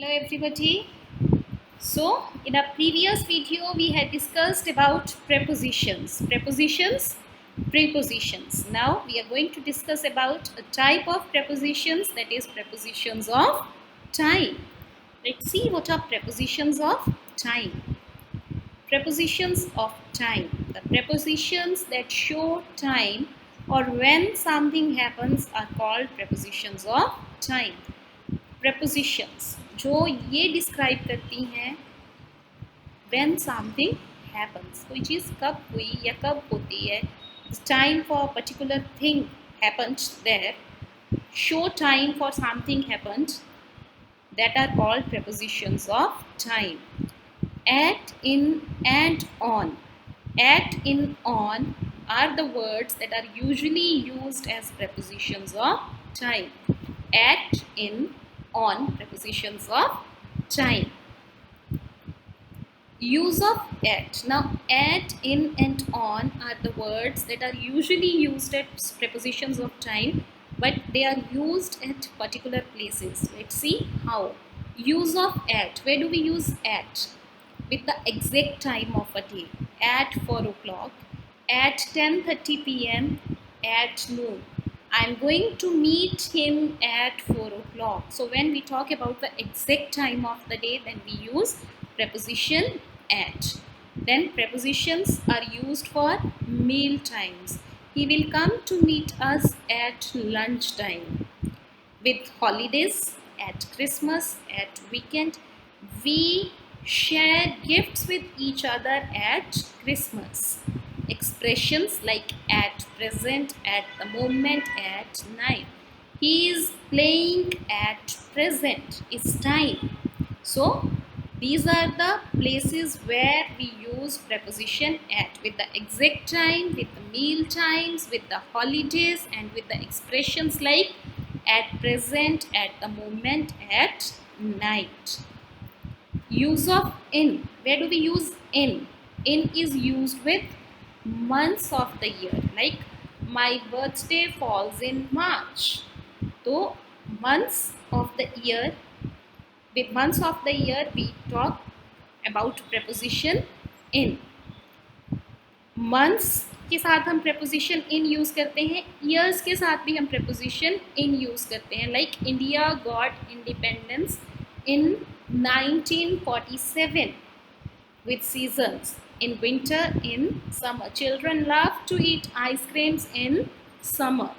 Hello everybody. So in our previous video we had discussed about prepositions. Prepositions. Now we are going to discuss about a type of prepositions, that is prepositions of time. Let's see what are prepositions of time. Prepositions of time. The prepositions that show time or when something happens are called prepositions of time. Prepositions जो ये describe करती हैं when something happens, कोई चीज़ कब हुई या कब होती है, time for a particular thing happened there, show time for something happened, that are called prepositions of time. At, in and on. At, in, on are the words that are usually used as prepositions of time. At, in, on, prepositions of time. Use of at. Now at, in and on are the words that are usually used as prepositions of time, but they are used at particular places. Let's see how. Use of at. Where do we use at? With the exact time of a day. At 4 o'clock, at 10:30 p.m, at noon. I'm going to meet him at 4 o'clock. So when we talk about the exact time of the day, then we use preposition at. Then prepositions are used for meal times. He will come to meet us at lunchtime. With holidays, at Christmas, at weekend, we share gifts with each other at Christmas. Expressions like at present, at the moment, at night. He is playing at present is time. So these are the places where we use preposition at, with the exact time, with the meal times, with the holidays, and with the expressions like at present, at the moment, at night. Use of in. Where do we use in? In is used with months of the year. Like my birthday falls in March. So months of the year, with months of the year we talk about preposition in. Months के साथ हम preposition in use करते हैं, years के साथ भी हम preposition in use करते हैं. Like India got independence in 1947 with seasons, in winter, in summer. Children love to eat ice creams in summer.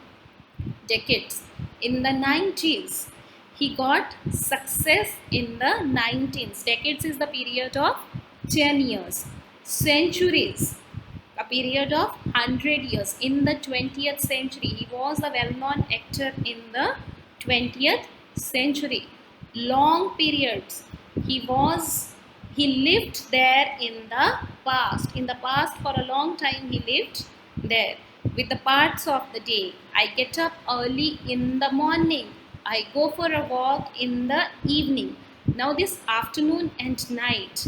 Decades. In the 90s, he got success in the 19s. Decades is the period of 10 years. Centuries, a period of 100 years. In the 20th century, he was a well-known actor in the 20th century. Long periods, he lived there in the past. In the past, for a long time, he lived there. With the parts of the day, I get up early in the morning, I go for a walk in the evening. Now this afternoon and night,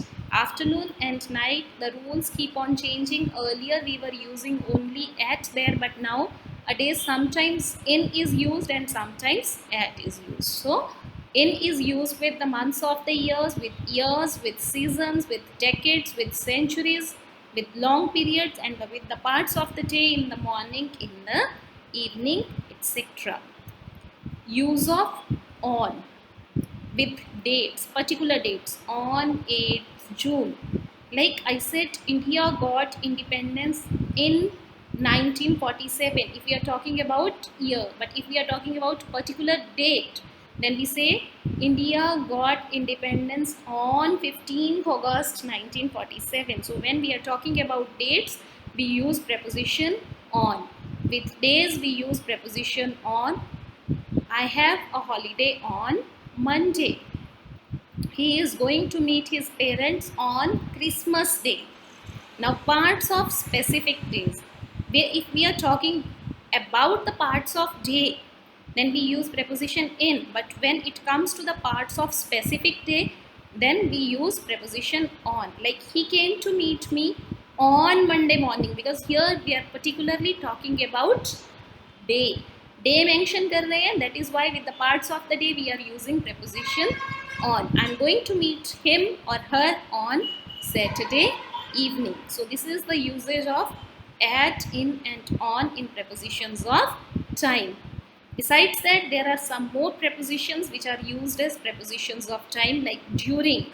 the rules keep on changing. Earlier we were using only at there, but nowadays sometimes in is used and sometimes at is used. So in is used with the months of the years, with seasons, with decades, with centuries, with long periods, and with the parts of the day, in the morning, in the evening, etc. Use of on with dates, particular dates. On 8th June. Like I said, India got independence in 1947 if we are talking about year, but if we are talking about particular date, then we say India got independence on 15th August 1947. So when we are talking about dates, we use preposition on. With days, we use preposition on. I have a holiday on Monday. He is going to meet his parents on Christmas Day. Now parts of specific days. If we are talking about the parts of day, then we use preposition in. But when it comes to the parts of specific day, then we use preposition on. Like he came to meet me on Monday morning, because here we are particularly talking about day. Day mention कर रहे हैं, that is why with the parts of the day we are using preposition on. I am going to meet him or her on Saturday evening. So this is the usage of at, in and on in prepositions of time. Besides that, there are some more prepositions which are used as prepositions of time, like during.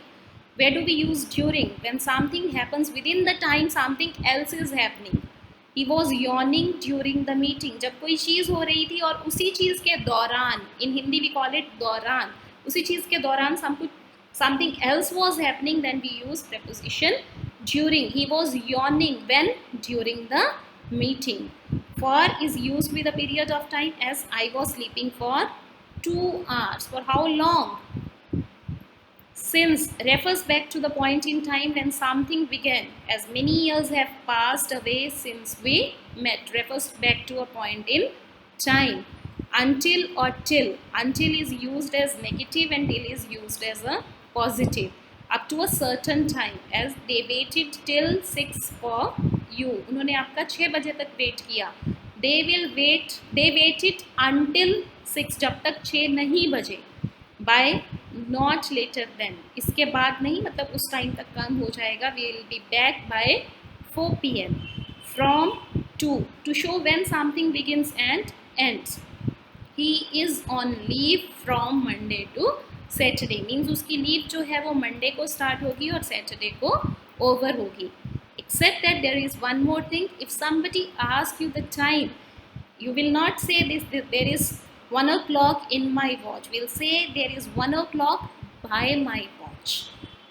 Where do we use during? When something happens within the time something else is happening. He was yawning during the meeting. जब कोई चीज़ हो रही थी और उसी चीज़ के दौरान, in Hindi we call it दौरान, उसी चीज़ के दौरान something else was happening, then we use preposition during. He was yawning when? During the meeting. For is used with a period of time, as I was sleeping for 2 hours. For how long? Since refers back to the point in time when something began, as many years have passed away since we met. Refers back to a point in time. Until or till. Until is used as negative and till is used as a positive. Up to a certain time, as they waited till 6 for you. उन्होंने आपका 6 बजे तक wait किया. They waited until 6, जब तक 6 नहीं बजे. By not later than, इसके बाद नहीं, मतलब उस टाइम तक काम हो जाएगा. We will be back by 4 PM. From to show when something begins and ends. He is on leave from Monday to Saturday. Means उसकी लीव जो है वो मंडे को स्टार्ट होगी और सैटरडे को ओवर होगी. Except that there is one more thing. If somebody asks you the time, you will not say this, there is 1 o'clock in my watch. We'll say there is 1 o'clock by my watch.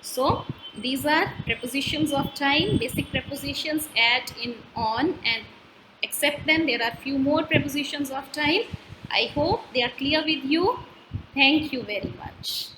So these are prepositions of time, basic prepositions at, in, on, and except them there are few more prepositions of time. I hope they are clear with you. Thank you very much.